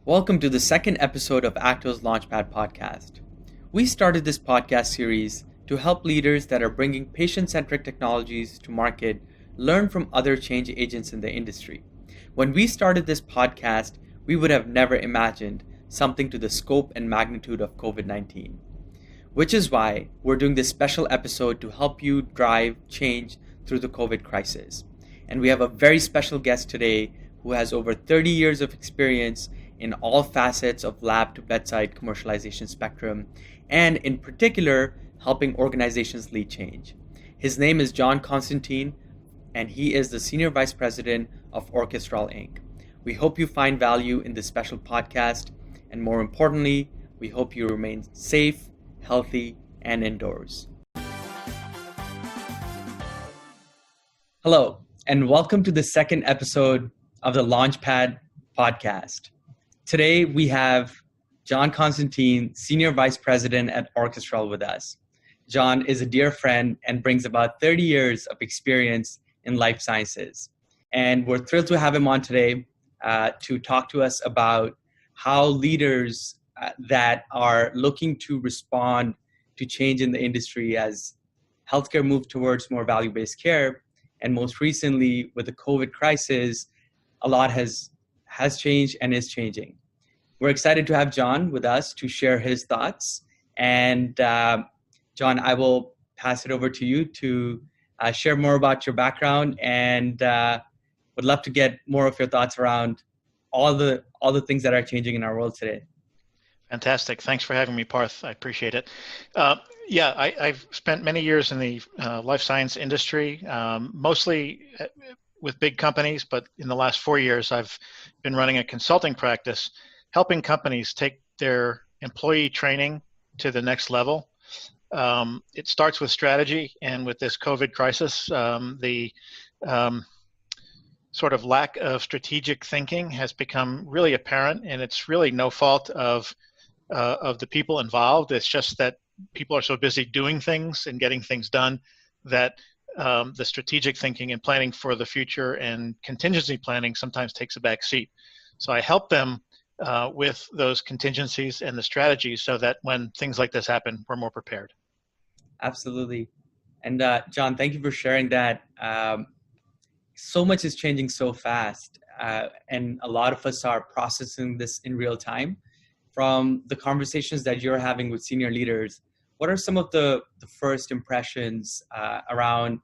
Welcome to the second episode of ACTO's Launchpad Podcast. We started this podcast series to help leaders that are bringing patient-centric technologies to market learn from other change agents in the industry. When we started this podcast, we would have never imagined something to the scope and magnitude of COVID-19, which is why we're doing this special episode to help you drive change through the COVID crisis. And we have a very special guest today who has over 30 years of experience in all facets of lab to bedside commercialization spectrum, and in particular, helping organizations lead change. His name is John Constantine, and he is the Senior Vice President of Orchestrall, Inc. We hope you find value in this special podcast, and more importantly, we hope you remain safe, healthy, and indoors. Hello, and welcome to the second episode of the Launchpad Podcast. Today, we have John Constantine, Senior Vice President at Orchestrall with us. John is a dear friend and brings about 30 years of experience in life sciences. And we're thrilled to have him on today to talk to us about how leaders that are looking to respond to change in the industry as healthcare moves towards more value-based care, and most recently with the COVID crisis, a lot has changed and is changing. We're excited to have John with us to share his thoughts. And John, I will pass it over to you to share more about your background, and would love to get more of your thoughts around all the things that are changing in our world today. Fantastic. Thanks for having me, Parth. I appreciate it. I've spent many years in the life science industry, mostly with big companies, but in the last 4 years, I've been running a consulting practice, helping companies take their employee training to the next level. It starts with strategy, and with this COVID crisis, the sort of lack of strategic thinking has become really apparent, and it's really no fault of the people involved. It's just that people are so busy doing things and getting things done that the strategic thinking and planning for the future and contingency planning sometimes takes a back seat. So I help them with those contingencies and the strategies so that when things like this happen, we're more prepared. Absolutely. And John, thank you for sharing that. So much is changing so fast, and a lot of us are processing this in real time. From the conversations that you're having with senior leaders, what are some of the first impressions around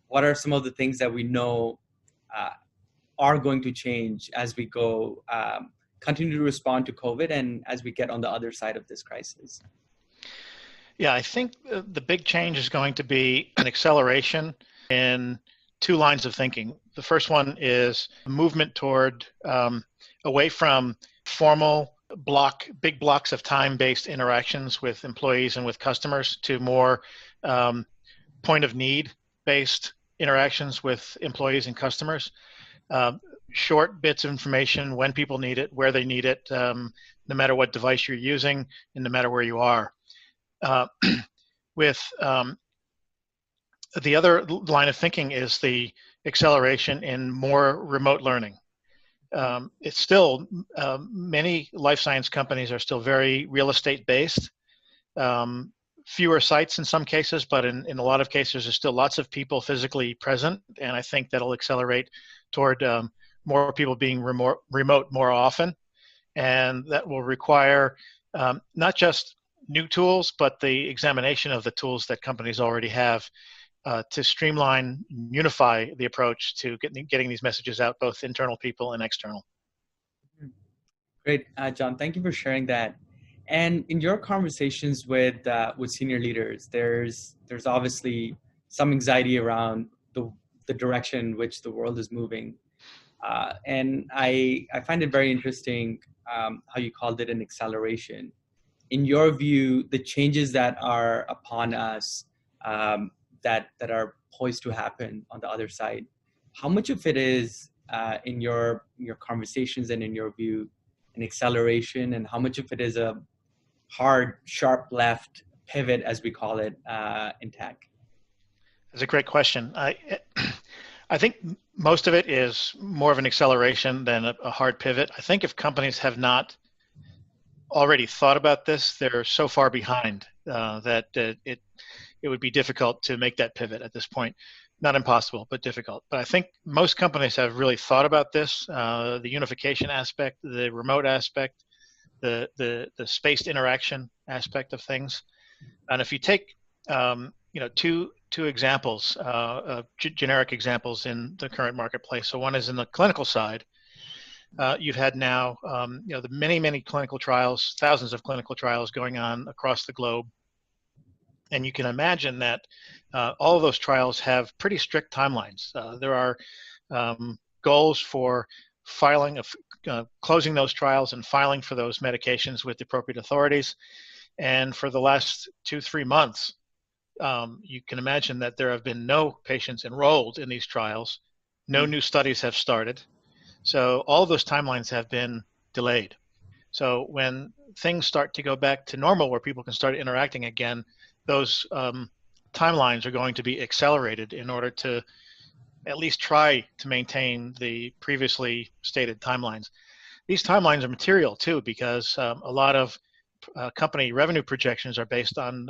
what are some of the things that we know are going to change as we go continue to respond to COVID and as we get on the other side of this crisis? Yeah, I think the big change is going to be an acceleration in two lines of thinking. The first one is movement toward away from formal big blocks of time-based interactions with employees and with customers to more point of need based interactions with employees and customers. Short bits of information when people need it, where they need it, no matter what device you're using, and no matter where you are. With the other line of thinking is the acceleration in more remote learning. It's still, many life science companies are still very real estate based. Fewer sites in some cases, but in a lot of cases, there's still lots of people physically present. And I think that'll accelerate toward more people being remote more often. And that will require not just new tools, but the examination of the tools that companies already have to streamline, unify the approach to getting these messages out, both internal people and external. Great, John. Thank you for sharing that. And in your conversations with senior leaders, there's obviously some anxiety around the direction in which the world is moving. And I find it very interesting how you called it an acceleration. In your view, the changes that are upon us that are poised to happen on the other side, how much of it is in your conversations and in your view an acceleration, and how much of it is a hard, sharp left pivot, as we call it, in tech? That's a great question. I think most of it is more of an acceleration than a hard pivot. I think if companies have not already thought about this, they're so far behind that it would be difficult to make that pivot at this point. Not impossible, but difficult. But I think most companies have really thought about this, the unification aspect, the remote aspect, the spaced interaction aspect of things. And if you take two examples, generic examples in the current marketplace. So one is in the clinical side. You've had now the many clinical trials, thousands of clinical trials going on across the globe. And you can imagine that all of those trials have pretty strict timelines. There are goals for filing of closing those trials and filing for those medications with the appropriate authorities. And for the last 2-3 months, you can imagine that there have been no patients enrolled in these trials. No new studies have started. So all of those timelines have been delayed. So when things start to go back to normal, where people can start interacting again, those timelines are going to be accelerated in order to at least try to maintain the previously stated timelines. These timelines are material too, because a lot of company revenue projections are based on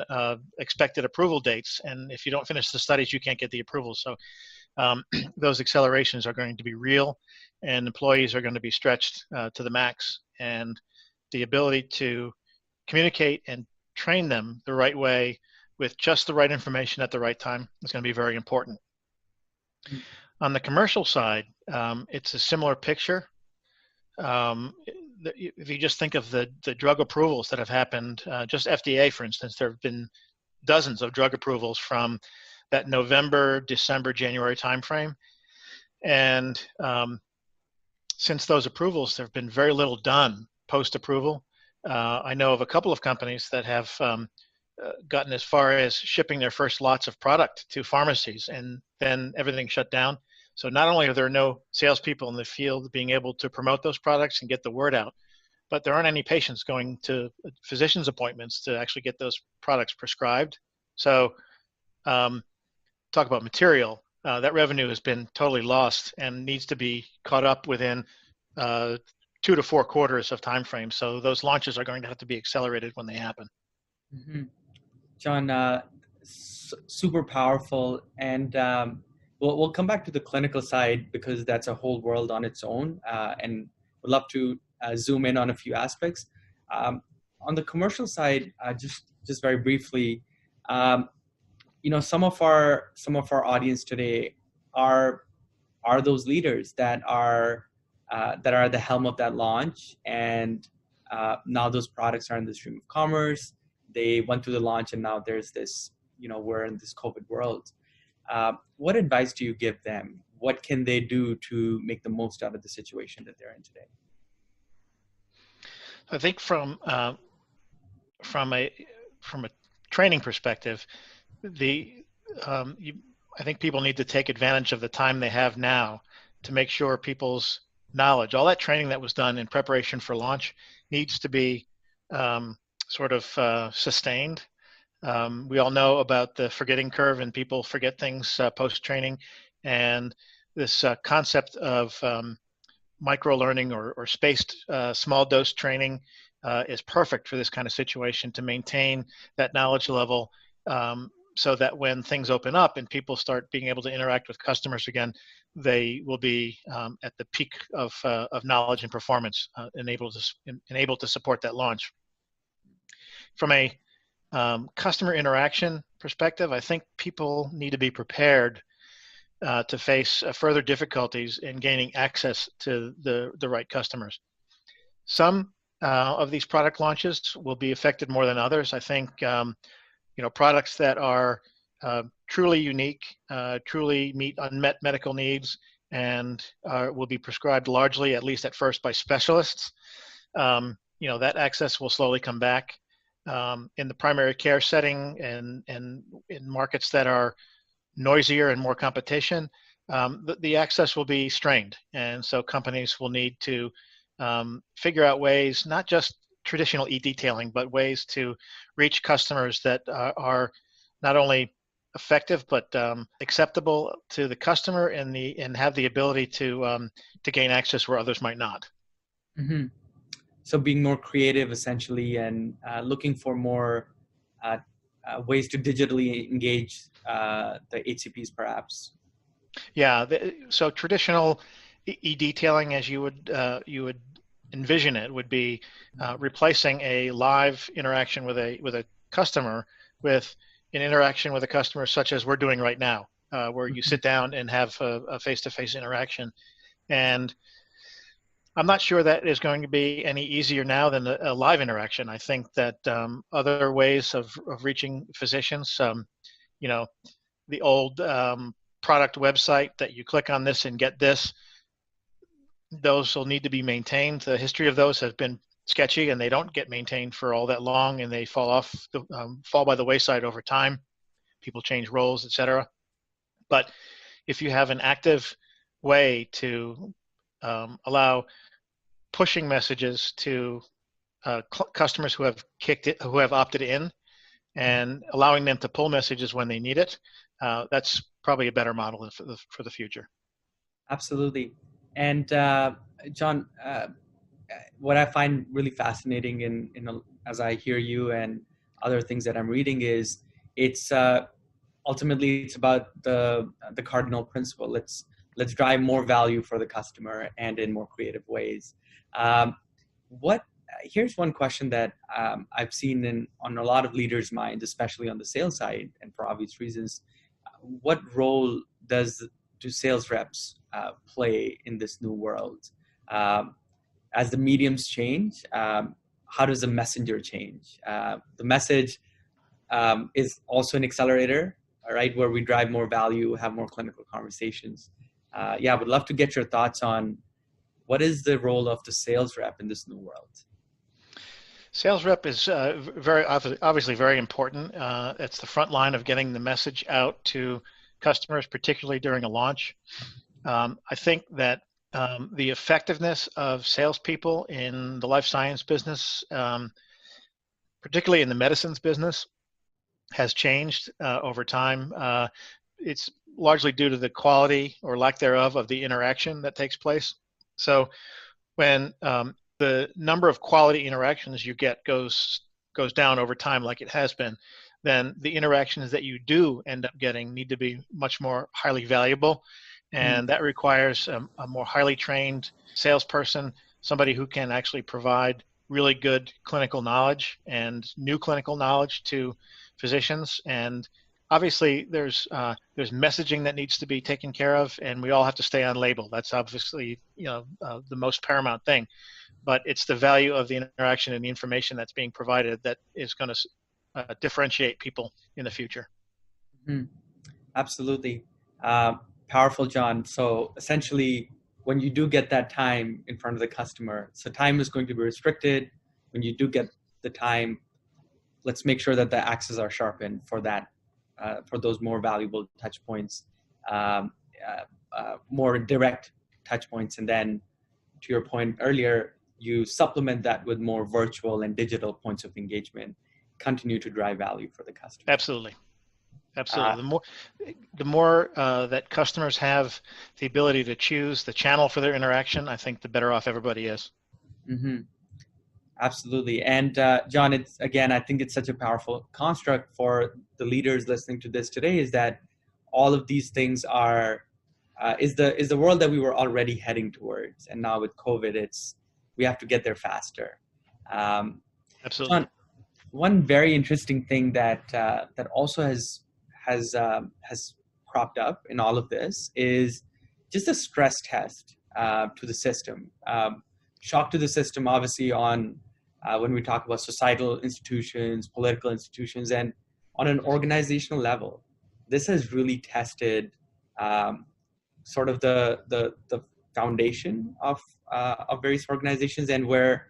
expected approval dates. And if you don't finish the studies, you can't get the approval. So those accelerations are going to be real, and employees are going to be stretched to the max. And the ability to communicate and train them the right way with just the right information at the right time is going to be very important. On the commercial side, it's a similar picture. If you just think of the drug approvals that have happened, just FDA, for instance, there have been dozens of drug approvals from that November, December, January timeframe. And since those approvals, there have been very little done post-approval. I know of a couple of companies that have gotten as far as shipping their first lots of product to pharmacies, and then everything shut down. So not only are there no salespeople in the field being able to promote those products and get the word out, but there aren't any patients going to physicians' appointments to actually get those products prescribed. So talk about material. That revenue has been totally lost and needs to be caught up within 2 to 4 quarters of time frame. So those launches are going to have to be accelerated when they happen. Mm-hmm. John, super powerful. And we'll come back to the clinical side, because that's a whole world on its own. And we'd love to zoom in on a few aspects. On the commercial side, just very briefly, some of our audience today are those leaders that are at the helm of that launch, and now those products are in the stream of commerce. They went through the launch, and now there's this, we're in this COVID world. What advice do you give them? What can they do to make the most out of the situation that they're in today? I think from a training perspective, I think people need to take advantage of the time they have now to make sure people's knowledge, all that training that was done in preparation for launch, needs to be sustained. We all know about the forgetting curve, and people forget things post-training. And this concept of micro-learning or spaced small dose training is perfect for this kind of situation, to maintain that knowledge level, so that when things open up and people start being able to interact with customers again, they will be at the peak of knowledge and performance, and able to support that launch. From a customer interaction perspective, I think people need to be prepared to face further difficulties in gaining access to the right customers. Some of these product launches will be affected more than others. I think products that are truly unique, truly meet unmet medical needs, and will be prescribed largely, at least at first, by specialists. That access will slowly come back. In the primary care setting and in markets that are noisier and more competition, the access will be strained. And so companies will need to figure out ways, not just traditional e-detailing, but ways to reach customers that are not only effective, but acceptable to the customer, and have the ability to gain access where others might not. Mm-hmm. So being more creative, essentially, and looking for more ways to digitally engage the HCPs, perhaps. Yeah. So traditional e-detailing, as you would envision it, would be replacing a live interaction with a customer with an interaction with a customer such as we're doing right now, where you sit down and have a face-to-face interaction. And I'm not sure that is going to be any easier now than a live interaction. I think that other ways of reaching physicians, the old product website that you click on this and get this, those will need to be maintained. The history of those has been sketchy, and they don't get maintained for all that long, and they fall by the wayside over time. People change roles, etc. But if you have an active way to allow pushing messages to customers who have opted in, and allowing them to pull messages when they need it, that's probably a better model for the future. Absolutely. And John, what I find really fascinating as I hear you and other things that I'm reading is it's ultimately it's about the cardinal principle. Let's drive more value for the customer and in more creative ways. Here's one question that I've seen on a lot of leaders' minds, especially on the sales side, and for obvious reasons. What role do sales reps play in this new world? As the mediums change, how does the messenger change? The message is also an accelerator, right, where we drive more value, have more clinical conversations. I would love to get your thoughts on what is the role of the sales rep in this new world? Sales rep is obviously very important. It's the front line of getting the message out to customers, particularly during a launch. I think that the effectiveness of salespeople in the life science business, particularly in the medicines business, has changed over time. It's largely due to the quality or lack thereof of the interaction that takes place. So when the number of quality interactions you get goes down over time, like it has been, then the interactions that you do end up getting need to be much more highly valuable. And that requires a more highly trained salesperson, somebody who can actually provide really good clinical knowledge and new clinical knowledge to physicians. And obviously there's messaging that needs to be taken care of, and we all have to stay on label. That's obviously the most paramount thing. But it's the value of the interaction and the information that's being provided that is going to differentiate people in the future. Mm-hmm. Absolutely. Powerful, John. So essentially, when you do get that time in front of the customer, so time is going to be restricted. When you do get the time, let's make sure that the axes are sharpened for that, for those more valuable touch points, more direct touch points. And then to your point earlier, you supplement that with more virtual and digital points of engagement, continue to drive value for the customer. Absolutely. The more that customers have the ability to choose the channel for their interaction, I think the better off everybody is. Mm-hmm. Absolutely. And John, I think it's such a powerful construct for the leaders listening to this today, is that all of these things is the world that we were already heading towards. And now with COVID, we have to get there faster. Absolutely. John, one very interesting thing that also has cropped up in all of this is just a stress test to the system. Shock to the system, obviously, on when we talk about societal institutions, political institutions, and on an organizational level. This has really tested sort of the foundation of various organizations, and where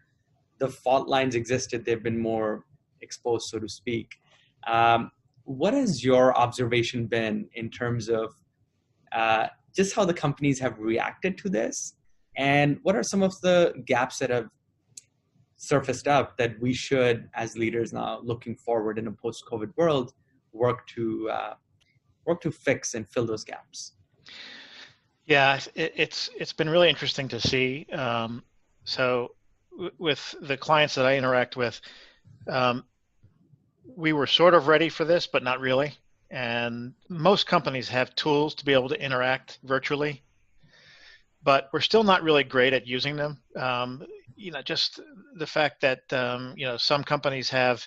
the fault lines existed, they've been more exposed, so to speak. What has your observation been in terms of just how the companies have reacted to this? And what are some of the gaps that have surfaced up that we should, as leaders now, looking forward in a post-COVID world, work to fix and fill those gaps? Yeah, it's been really interesting to see. So with the clients that I interact with, we were sort of ready for this, but not really. And most companies have tools to be able to interact virtually, but we're still not really great at using them. Just the fact that some companies have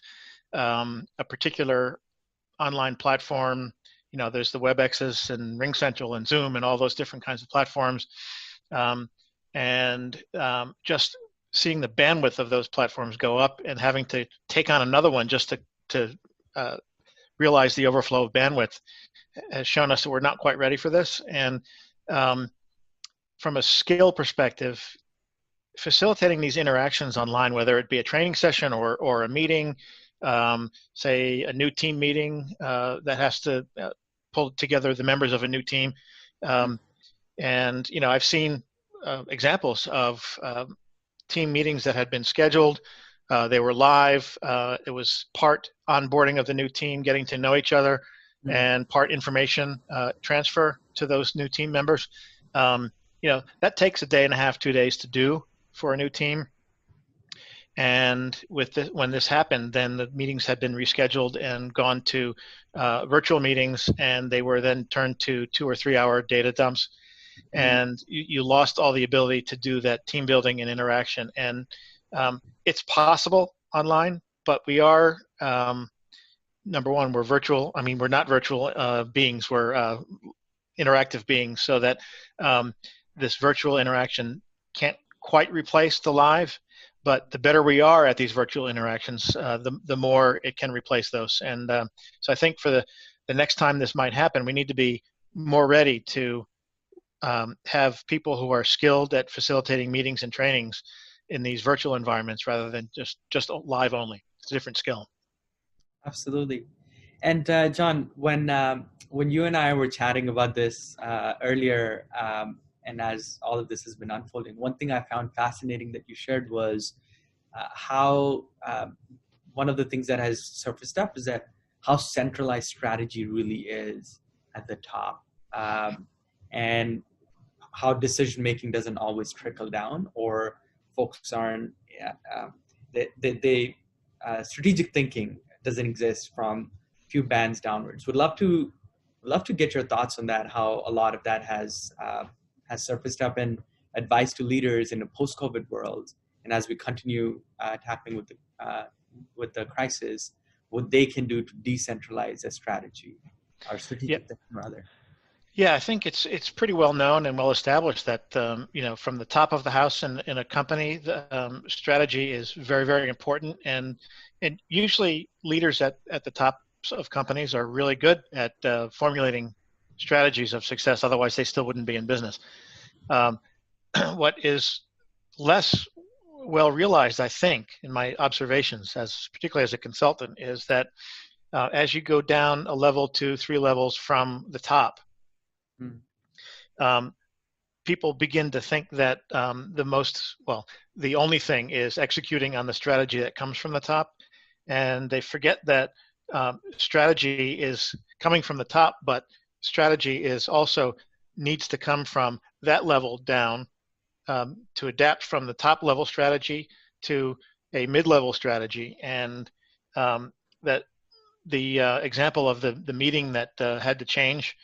a particular online platform. There's the WebExes and RingCentral and Zoom and all those different kinds of platforms, and just seeing the bandwidth of those platforms go up and having to take on another one just to realize the overflow of bandwidth has shown us that we're not quite ready for this. And from a skill perspective, facilitating these interactions online, whether it be a training session or a meeting, say a new team meeting that has to pull together the members of a new team. And I've seen examples of team meetings that had been scheduled. They were live. It was part onboarding of the new team, getting to know each other, and part information transfer to those new team members. That takes a day and a half, 2 days to do for a new team. And when this happened, then the meetings had been rescheduled and gone to virtual meetings, and they were then turned to 2 or 3 hour data dumps. And you lost all the ability to do that team building and interaction. And it's possible online, but we are, number one, we're virtual. I mean, we're not virtual beings, we're interactive beings, so that this virtual interaction can't quite replace the live, but the better we are at these virtual interactions, the more it can replace those. And so I think for the next time this might happen, we need to be more ready to have people who are skilled at facilitating meetings and trainings in these virtual environments rather than just live only. It's a different skill. Absolutely. And John, when you and I were chatting about this earlier, and as all of this has been unfolding, one thing I found fascinating that you shared was how one of the things that has surfaced up is that how centralized strategy really is at the top. And how decision making doesn't always trickle down, or folks aren't strategic thinking doesn't exist from few bands downwards. Would love to get your thoughts on that, how a lot of that has surfaced up, and advice to leaders in a post-COVID world, and as we continue tackling with the crisis, what they can do to decentralize their strategy, or strategic thinking rather. Yeah, I think it's pretty well known and well established that from the top of the house in a company, the strategy is very, very important, and usually leaders at the top of companies are really good at formulating strategies of success. Otherwise, they still wouldn't be in business. What is less well realized, I think, in my observations, particularly as a consultant, is that as you go down a level, 2, 3 levels from the top, people begin to think that the only thing is executing on the strategy that comes from the top, and they forget that strategy is coming from the top, but strategy is also needs to come from that level down to adapt from the top level strategy to a mid-level strategy. And that the example of the meeting that had to change,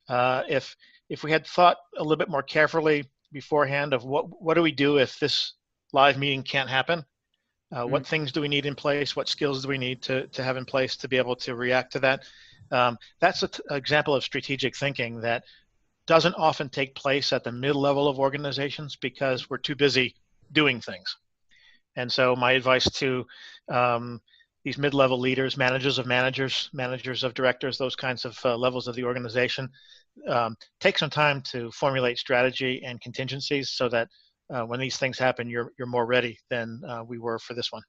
if we had thought a little bit more carefully beforehand of what do we do if this live meeting can't happen, what things do we need in place, what skills do we need to have in place to be able to react to that. That's an example of strategic thinking that doesn't often take place at the mid-level of organizations because we're too busy doing things. And so my advice to these mid-level leaders, managers of managers, managers of directors, those kinds of levels of the organization, take some time to formulate strategy and contingencies so that when these things happen, you're more ready than we were for this one.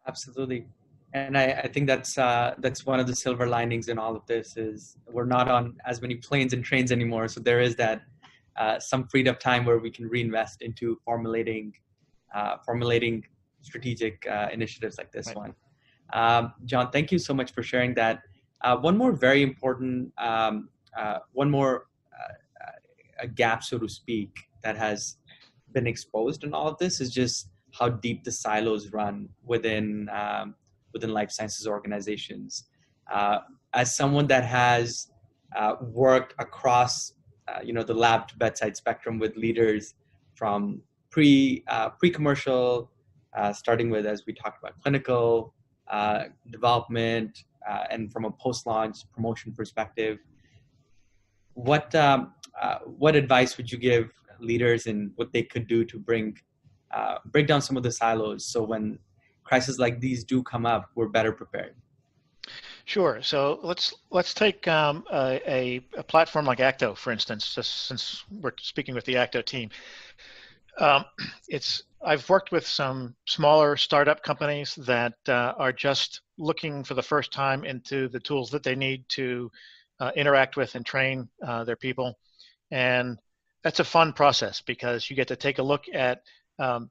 Absolutely. And I think that's one of the silver linings in all of this is we're not on as many planes and trains anymore. So there is that some freed up time where we can reinvest into formulating strategic initiatives like this one. John, thank you so much for sharing that. One more very important, a gap, so to speak, that has been exposed in all of this is just how deep the silos run within life sciences organizations. As someone that has worked across the lab to bedside spectrum with leaders from pre-commercial, starting with, as we talked about, clinical development, and from a post-launch promotion perspective, what advice would you give leaders and what they could do to break down some of the silos, so when crises like these do come up, we're better prepared? Sure. So let's take a platform like ACTO, for instance, just since we're speaking with the ACTO team. I've worked with some smaller startup companies that are just looking for the first time into the tools that they need to interact with and train their people. And that's a fun process because you get to take a look at a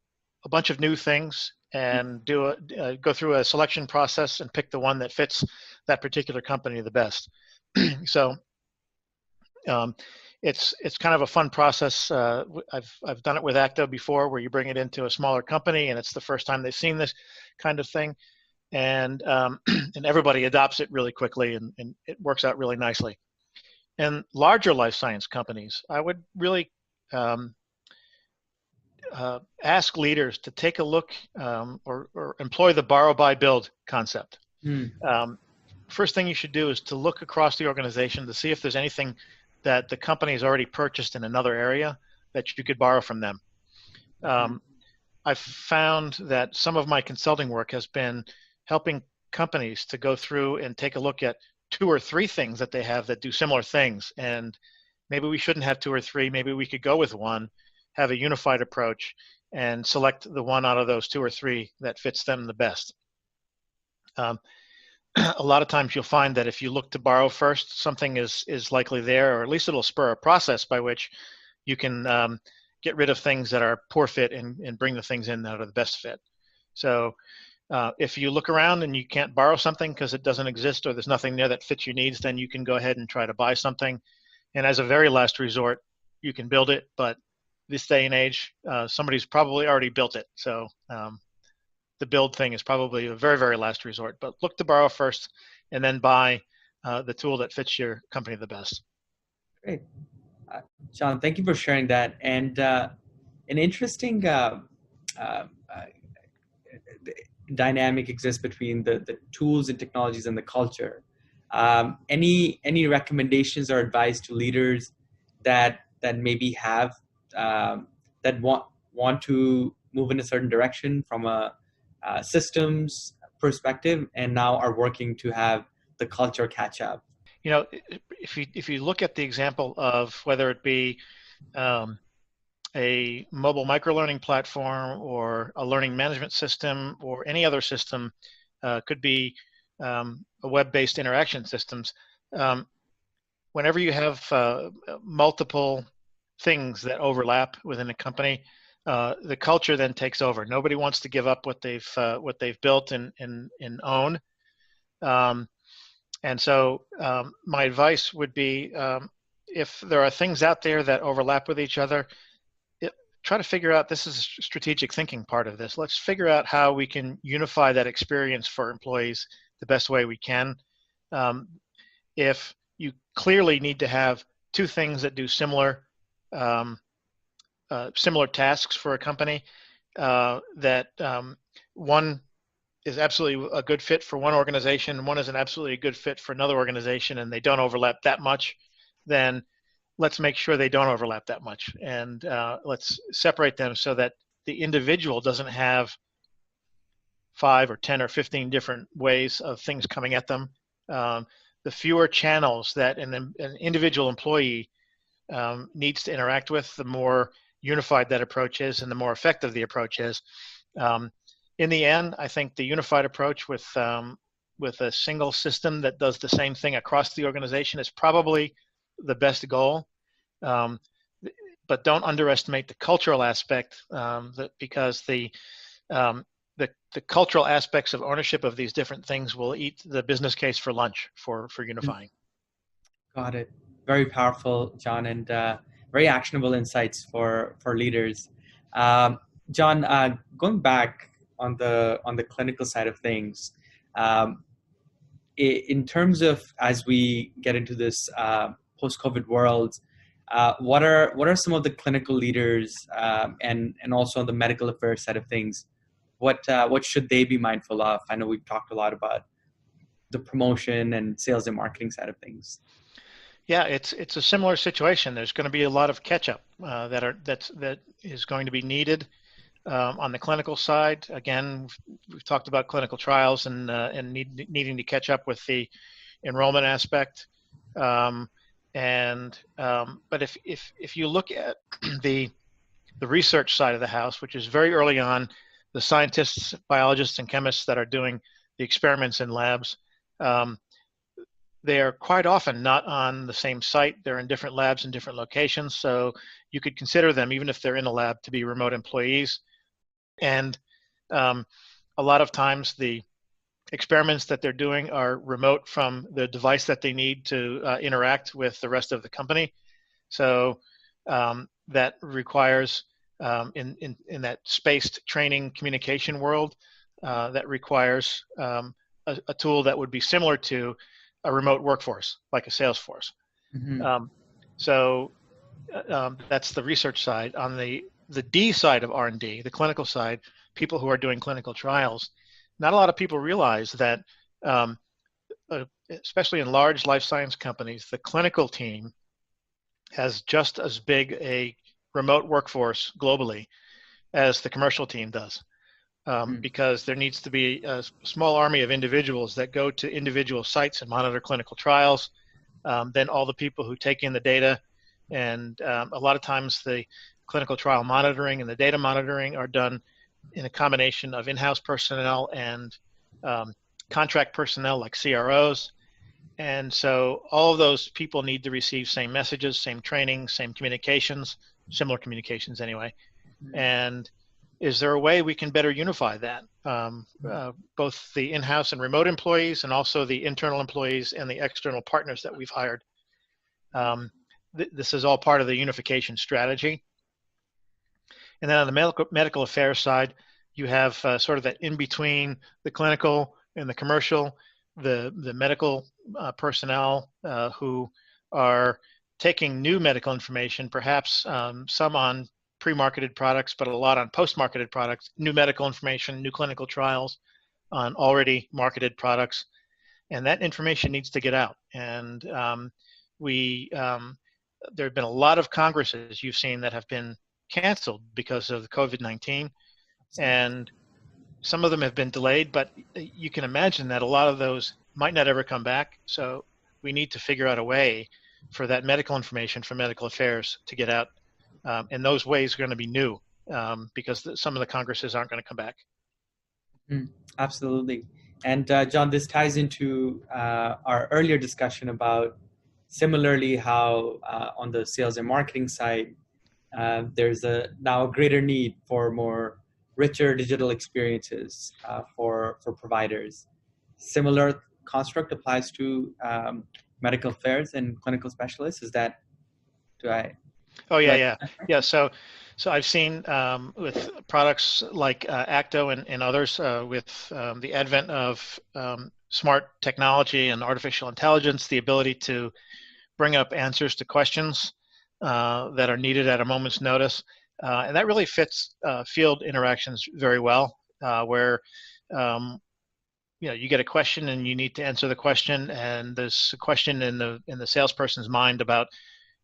bunch of new things and go through a selection process and pick the one that fits that particular company the best. So it's kind of a fun process. I've done it with ACTO before, where you bring it into a smaller company and it's the first time they've seen this kind of thing, and and everybody adopts it really quickly, and it works out really nicely. And larger life science companies, I would really ask leaders to take a look or employ the borrow, buy, build concept. First thing you should do is to look across the organization to see if there's anything that the company has already purchased in another area that you could borrow from them. I've found that some of my consulting work has been helping companies to go through and take a look at 2 or 3 things that they have that do similar things. And maybe we shouldn't have 2 or 3, maybe we could go with one, have a unified approach, and select the one out of those 2 or 3 that fits them the best. A lot of times you'll find that if you look to borrow first, something is likely there, or at least it'll spur a process by which you can get rid of things that are poor fit and bring the things in that are the best fit. So if you look around and you can't borrow something because it doesn't exist or there's nothing there that fits your needs, then you can go ahead and try to buy something. And as a very last resort, you can build it, but this day and age, somebody's probably already built it. So the build thing is probably a very, very last resort, but look to borrow first and then buy the tool that fits your company the best. Great. John, thank you for sharing that. And an interesting dynamic exists between the tools and technologies and the culture. Any recommendations or advice to leaders that maybe have that want to move in a certain direction from a systems perspective, and now are working to have the culture catch up? You know, if you look at the example of whether it be a mobile microlearning platform or a learning management system or any other system, could be a web-based interaction systems. Whenever you have multiple things that overlap within a company, the culture then takes over. Nobody wants to give up what they've built and own. And so my advice would be, if there are things out there that overlap with each other, try to figure out, this is a strategic thinking part of this. Let's figure out how we can unify that experience for employees the best way we can. If you clearly need to have 2 things that do similar tasks for a company, that one is absolutely a good fit for one organization, and one is an absolutely good fit for another organization, and they don't overlap that much, then let's make sure they don't overlap that much. And let's separate them so that the individual doesn't have 5 or 10 or 15 different ways of things coming at them. The fewer channels that an individual employee needs to interact with, the more unified that approach is and the more effective the approach is. In the end, I think the unified approach with a single system that does the same thing across the organization is probably the best goal. But don't underestimate the cultural aspect, because the cultural aspects of ownership of these different things will eat the business case for lunch for unifying. Got it. Very powerful, John, and very actionable insights for leaders. John, going back on the clinical side of things, um, in terms of as we get into this post-COVID world, what are some of the clinical leaders and also on the medical affairs side of things? What should they be mindful of? I know we've talked a lot about the promotion and sales and marketing side of things. Yeah, it's a similar situation. There's going to be a lot of catch-up that is going to be needed on the clinical side. Again, we've talked about clinical trials and needing to catch up with the enrollment aspect. But if you look at the research side of the house, which is very early on, the scientists, biologists, and chemists that are doing the experiments in labs, they are quite often not on the same site. They're in different labs in different locations. So you could consider them, even if they're in a lab, to be remote employees. And a lot of times the experiments that they're doing are remote from the device that they need to interact with the rest of the company. So that requires, in that spaced training communication world, that requires a tool that would be similar to a remote workforce, like a Salesforce. Mm-hmm. That's the research side. On the D side of R&D, the clinical side, people who are doing clinical trials, not a lot of people realize that, especially in large life science companies, the clinical team has just as big a remote workforce globally as the commercial team does. Because there needs to be a small army of individuals that go to individual sites and monitor clinical trials. Then all the people who take in the data, and a lot of times the clinical trial monitoring and the data monitoring are done in a combination of in-house personnel and contract personnel like CROs. And so all of those people need to receive same messages, same training, same communications, similar communications anyway. And is there a way we can better unify that? Both the in-house and remote employees and also the internal employees and the external partners that we've hired. This is all part of the unification strategy. And then on the medical affairs side, you have sort of that in between the clinical and the commercial, the medical personnel who are taking new medical information, perhaps some on pre-marketed products, but a lot on post-marketed products, new medical information, new clinical trials on already marketed products. And that information needs to get out. And there have been a lot of congresses you've seen that have been canceled because of COVID-19. And some of them have been delayed, but you can imagine that a lot of those might not ever come back. So we need to figure out a way for that medical information from medical affairs to get out. And those ways are going to be new because some of the congresses aren't going to come back. Absolutely. And John, this ties into our earlier discussion about similarly how on the sales and marketing side, there's now a greater need for more richer digital experiences for providers. Similar construct applies to medical affairs and clinical specialists. Oh yeah. So I've seen with products like ACTO and others with the advent of smart technology and artificial intelligence, the ability to bring up answers to questions that are needed at a moment's notice. And that really fits field interactions very well, where you get a question and you need to answer the question, and there's a question in the salesperson's mind about,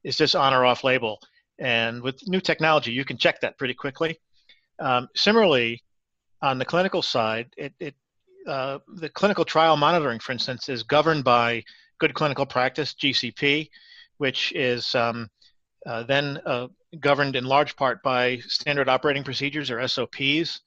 is this on or off label? And with new technology, you can check that pretty quickly. Similarly, on the clinical side, the clinical trial monitoring, for instance, is governed by Good Clinical Practice, GCP, which is then governed in large part by standard operating procedures, or SOPs.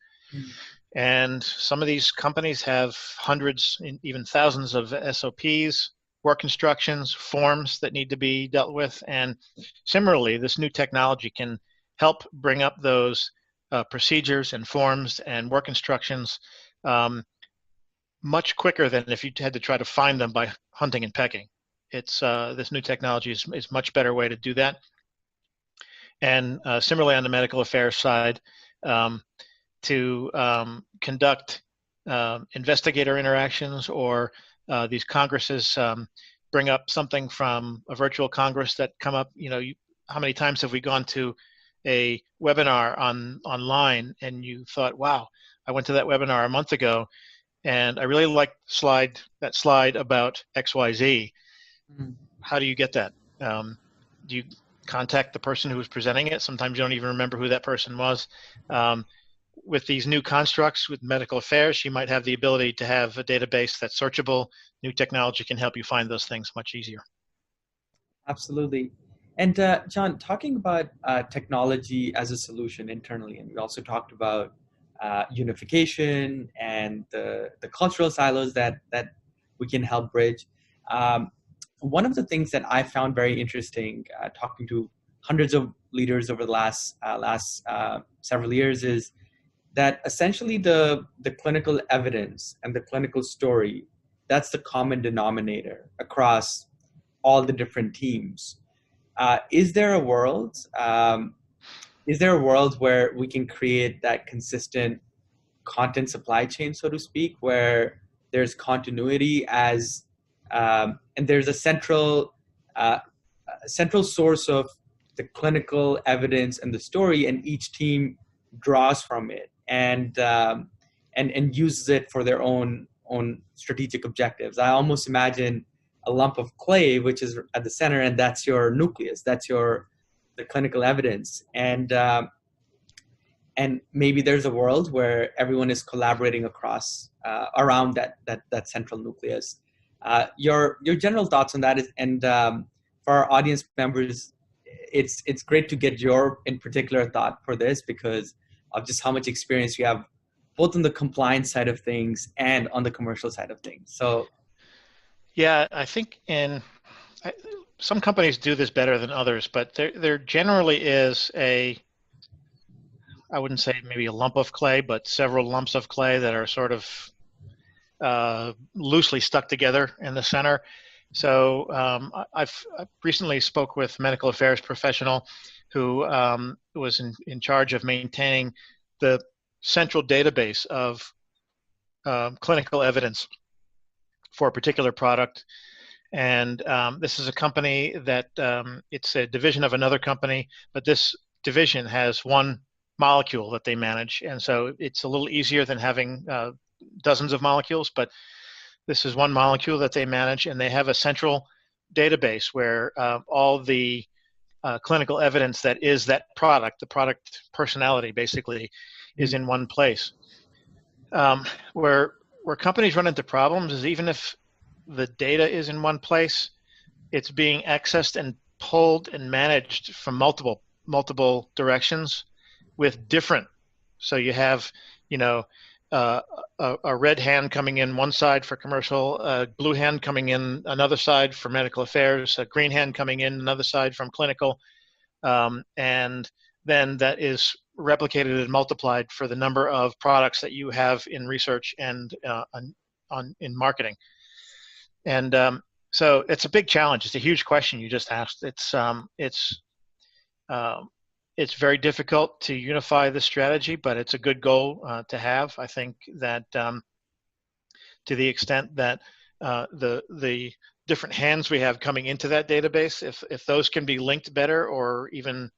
And some of these companies have hundreds, even thousands of SOPs, work instructions, forms that need to be dealt with. And similarly, this new technology can help bring up those procedures and forms and work instructions much quicker than if you had to try to find them by hunting and pecking. This new technology is much better way to do that. And similarly on the medical affairs side, to conduct investigator interactions, or these congresses bring up something from a virtual congress that come up. How many times have we gone to a webinar online and you thought, wow, I went to that webinar a month ago and I really liked that slide about XYZ. Mm-hmm. How do you get that? Do you contact the person who was presenting it? Sometimes you don't even remember who that person was. With these new constructs with medical affairs, you might have the ability to have a database that's searchable. New technology can help you find those things much easier. Absolutely. And John, talking about technology as a solution internally, and we also talked about unification and the cultural silos that we can help bridge. One of the things that I found very interesting, talking to hundreds of leaders over the last several years, is that essentially the clinical evidence and the clinical story, that's the common denominator across all the different teams. Is there a world where we can create that consistent content supply chain, so to speak, where there's continuity and there's a central source of the clinical evidence and the story, and each team draws from it and uses it for their own strategic objectives? I almost imagine a lump of clay, which is at the center, and that's your nucleus. That's the clinical evidence. And maybe there's a world where everyone is collaborating across around that central nucleus. Your general thoughts on that is, and for our audience members, it's great to get your in particular thought for this because of just how much experience you have both on the compliance side of things and on the commercial side of things. So yeah, I think some companies do this better than others, but there generally is I wouldn't say maybe a lump of clay, but several lumps of clay that are sort of loosely stuck together in the center. So I've recently spoke with a medical affairs professional who was in charge of maintaining the central database of clinical evidence for a particular product. And this is a company that it's a division of another company, but this division has one molecule that they manage. And so it's a little easier than having dozens of molecules, but this is one molecule that they manage, and they have a central database where all the clinical evidence that is that product, the product personality basically, is in one place. Where companies run into problems is even if the data is in one place, it's being accessed and pulled and managed from multiple directions with different. So you have, a red hand coming in one side for commercial, a blue hand coming in another side for medical affairs, a green hand coming in another side from clinical, and then that is replicated and multiplied for the number of products that you have in research and in marketing. And so it's a big challenge. It's a huge question you just asked. It's very difficult to unify the strategy, but it's a good goal to have. I think that to the extent that the different hands we have coming into that database, if those can be linked better or even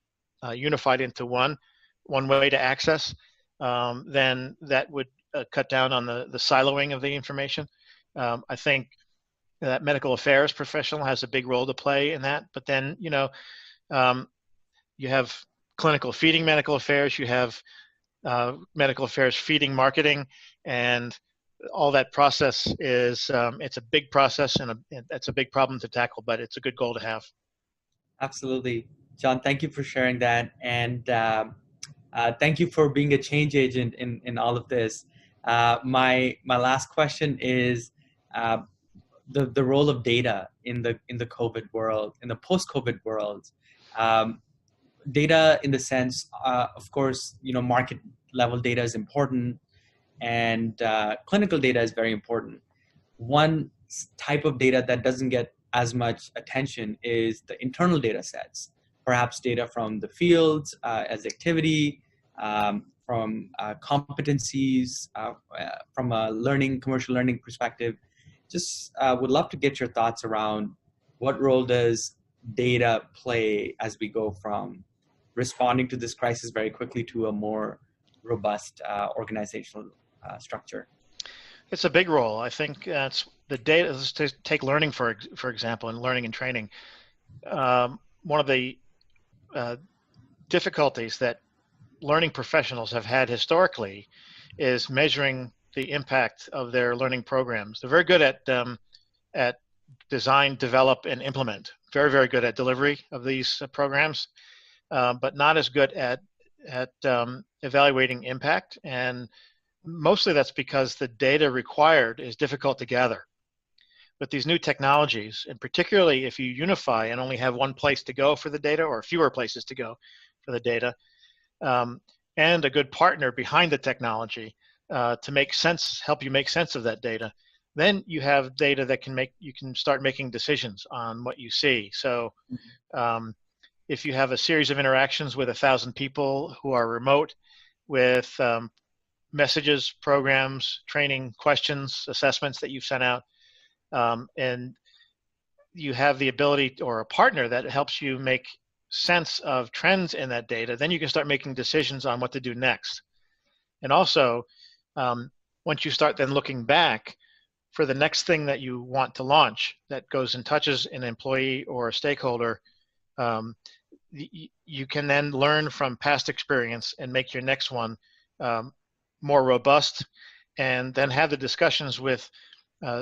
unified into one way to access, then that would cut down on the siloing of the information. I think that medical affairs professional has a big role to play in that. But then, you have clinical feeding medical affairs, you have medical affairs feeding marketing, and all that process is, it's a big process and it's a big problem to tackle, but it's a good goal to have. Absolutely. John, thank you for sharing that. And thank you for being a change agent in all of this. My last question is the role of data in the COVID world, in the post-COVID world. Data in the sense, of course, market level data is important, and clinical data is very important. One type of data that doesn't get as much attention is the internal data sets, perhaps data from the fields as activity, competencies, from a commercial learning perspective. Just would love to get your thoughts around what role does data play as we go from responding to this crisis very quickly to a more robust organizational structure. It's a big role. I think that's the data. Let's take learning for example, and learning and training. One of the difficulties that learning professionals have had historically is measuring the impact of their learning programs. They're very good at design, develop, and implement. Very, very good at delivery of these programs, but not as good at evaluating impact. And mostly that's because the data required is difficult to gather. With these new technologies, and particularly if you unify and only have one place to go for the data or fewer places to go for the data, and a good partner behind the technology to help you make sense of that data, then you have data that you can start making decisions on what you see. So if you have a series of interactions with 1,000 people who are remote with messages, programs, training, questions, assessments that you've sent out, and you have the ability or a partner that helps you make sense of trends in that data, then you can start making decisions on what to do next. And also, once you start then looking back for the next thing that you want to launch that goes and touches an employee or a stakeholder, you can then learn from past experience and make your next one more robust, and then have the discussions with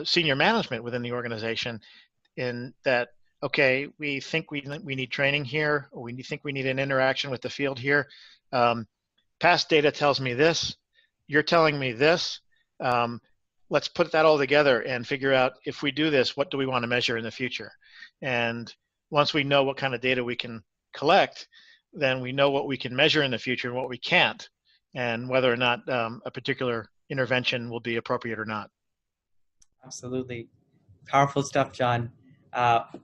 senior management within the organization in that, okay, we think we need training here, or we think we need an interaction with the field here. Past data tells me this, you're telling me this. Let's put that all together and figure out, if we do this, what do we want to measure in the future? And once we know what kind of data we can collect, then we know what we can measure in the future and what we can't, and whether or not a particular intervention will be appropriate or not. Absolutely. Powerful stuff, John.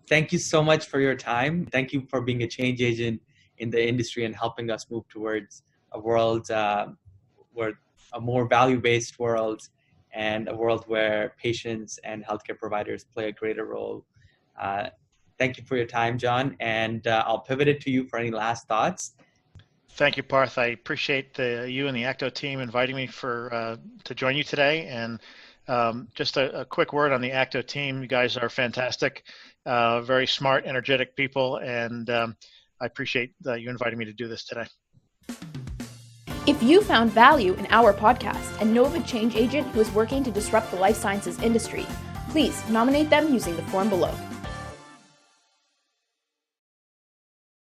Thank you so much for your time. Thank you for being a change agent in the industry and helping us move towards a world where a more value-based world, and a world where patients and healthcare providers play a greater role. Thank you for your time, John, and I'll pivot it to you for any last thoughts. Thank you, Parth. I appreciate you and the ACTO team inviting me to join you today. And just a quick word on the ACTO team. You guys are fantastic, very smart, energetic people, and I appreciate you inviting me to do this today. If you found value in our podcast and know of a change agent who is working to disrupt the life sciences industry, please nominate them using the form below.